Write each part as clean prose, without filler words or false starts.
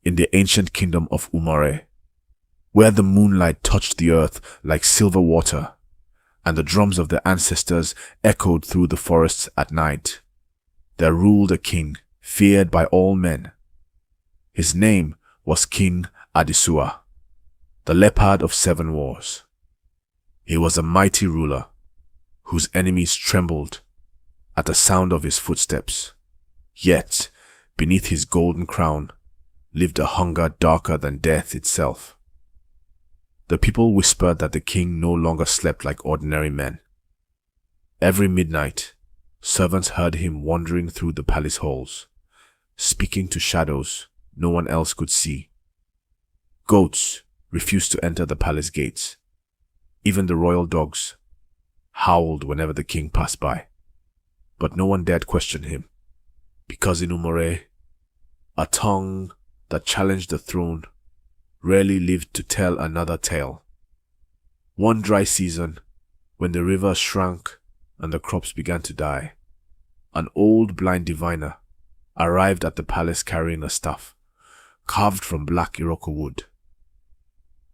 in the ancient kingdom of Umare, where the moonlight touched the earth like silver water, and the drums of the ancestors echoed through the forests at night, there ruled a king feared by all men. His name was King Adisua, the leopard of 7 wars. He was a mighty ruler, whose enemies trembled at the sound of his footsteps. Yet, beneath his golden crown, lived a hunger darker than death itself. The people whispered that the king no longer slept like ordinary men. Every midnight, servants heard him wandering through the palace halls, speaking to shadows no one else could see. Goats refused to enter the palace gates. Even the royal dogs howled whenever the king passed by. But no one dared question him, because in Umare, a tongue that challenged the throne rarely lived to tell another tale. One dry season, when the river shrank and the crops began to die, an old blind diviner arrived at the palace carrying a staff carved from black Iroko wood.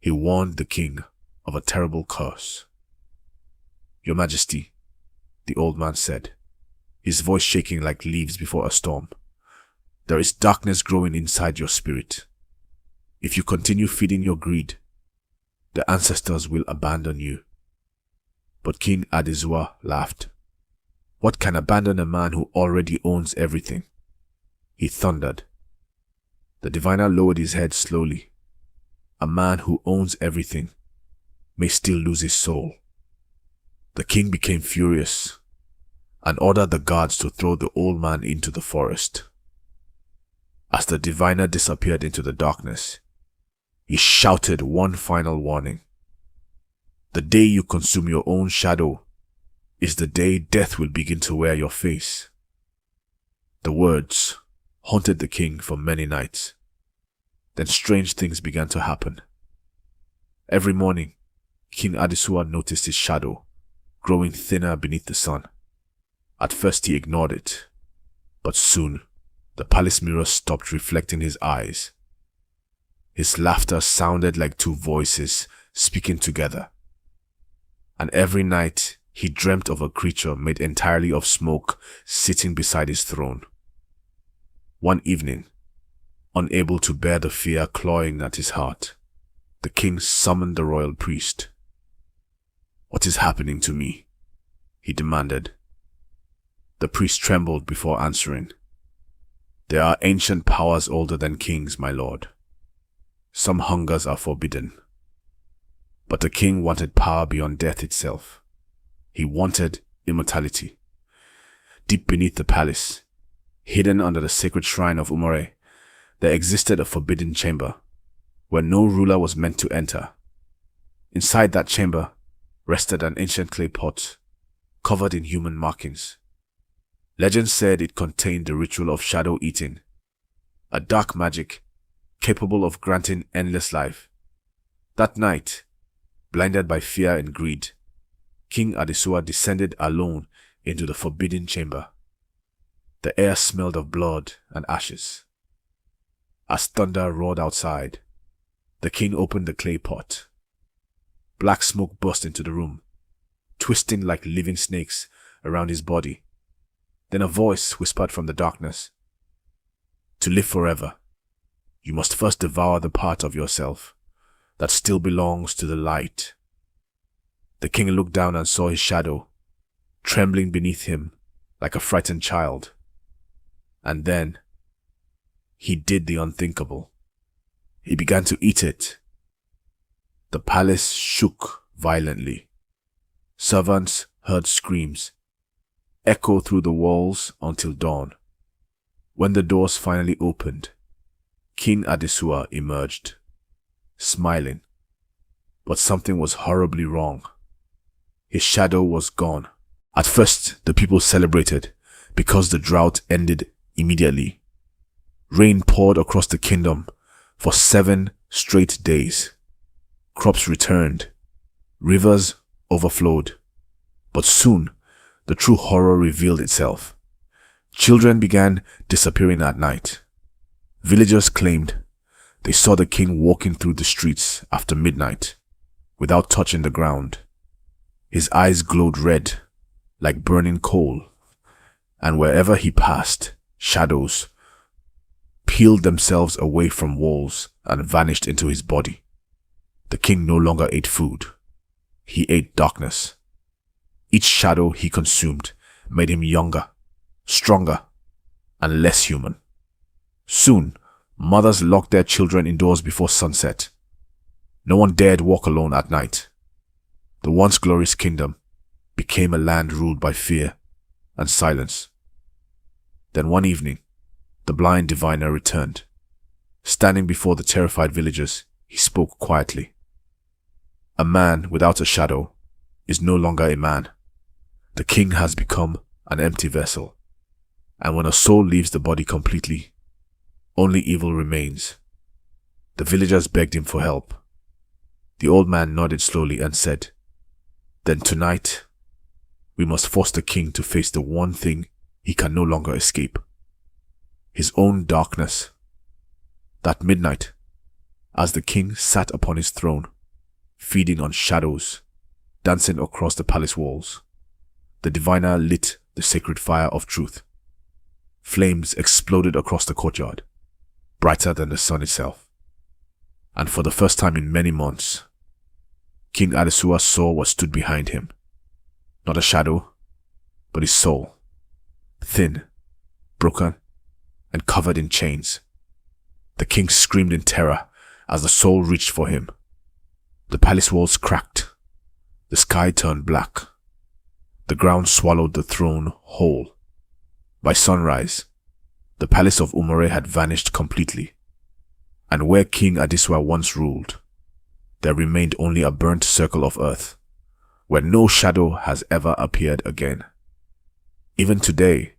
He warned the king of a terrible curse. "Your Majesty," the old man said, his voice shaking like leaves before a storm, "there is darkness growing inside your spirit. If you continue feeding your greed, the ancestors will abandon you." But King Adisua laughed. "What can abandon a man who already owns everything?" he thundered. The diviner lowered his head slowly. "A man who owns everything may still lose his soul." The king became furious and ordered the guards to throw the old man into the forest. As the diviner disappeared into the darkness, he shouted one final warning. "The day you consume your own shadow is the day death will begin to wear your face." The words haunted the king for many nights. Then strange things began to happen. Every morning, King Adisua noticed his shadow growing thinner beneath the sun. At first he ignored it, but soon the palace mirror stopped reflecting his eyes. His laughter sounded like 2 voices speaking together. And every night he dreamt of a creature made entirely of smoke sitting beside his throne. One evening, unable to bear the fear clawing at his heart, the king summoned the royal priest. "What is happening to me?" he demanded. The priest trembled before answering. "There are ancient powers older than kings, my lord. Some hungers are forbidden." But the king wanted power beyond death itself. He wanted immortality. Deep beneath the palace, hidden under the sacred shrine of Umare, there existed a forbidden chamber where no ruler was meant to enter. Inside that chamber rested an ancient clay pot covered in human markings. Legend said it contained the ritual of shadow eating, a dark magic capable of granting endless life. That night, blinded by fear and greed, King Adisua descended alone into the forbidden chamber. The air smelled of blood and ashes. As thunder roared outside, the king opened the clay pot. Black smoke burst into the room, twisting like living snakes around his body. Then a voice whispered from the darkness, "To live forever, you must first devour the part of yourself that still belongs to the light." The king looked down and saw his shadow, trembling beneath him like a frightened child. And then, he did the unthinkable. He began to eat it. The palace shook violently. Servants heard screams echo through the walls until dawn. When the doors finally opened, King Adisua emerged, smiling. But something was horribly wrong. His shadow was gone. At first, the people celebrated because the drought ended immediately. Rain poured across the kingdom for 7 straight days. Crops returned. Rivers overflowed. But soon, the true horror revealed itself. Children began disappearing at night. Villagers claimed They saw the king walking through the streets after midnight, without touching the ground. His eyes glowed red, like burning coal, and wherever he passed, shadows peeled themselves away from walls and vanished into his body. The king no longer ate food. He ate darkness. Each shadow he consumed made him younger, stronger, and less human. Soon, mothers locked their children indoors before sunset. No one dared walk alone at night. The once glorious kingdom became a land ruled by fear and silence. Then one evening, the blind diviner returned. Standing before the terrified villagers, he spoke quietly. A man without a shadow is no longer a man. The king has become an empty vessel, and when a soul leaves the body completely, only evil remains. The villagers begged him for help. The old man nodded slowly and said, "Then tonight, we must force the king to face the one thing he can no longer escape. His own darkness." That midnight, as the king sat upon his throne, feeding on shadows, dancing across the palace walls, the diviner lit the sacred fire of truth. Flames exploded across the courtyard, brighter than the sun itself. And for the first time in many months, King Adesua saw what stood behind him. Not a shadow, but his soul, thin, broken, and covered in chains. The king screamed in terror as the soul reached for him. The palace walls cracked. The sky turned black. The ground swallowed the throne whole. By sunrise, the palace of Umare had vanished completely, and where King Adesua once ruled, there remained only a burnt circle of earth, where no shadow has ever appeared again. Even today,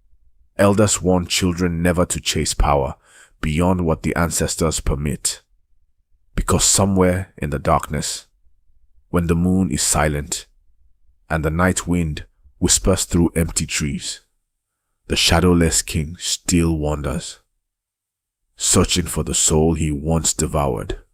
elders warn children never to chase power beyond what the ancestors permit, because somewhere in the darkness, when the moon is silent and the night wind whispers through empty trees, the shadowless king still wanders, searching for the soul he once devoured.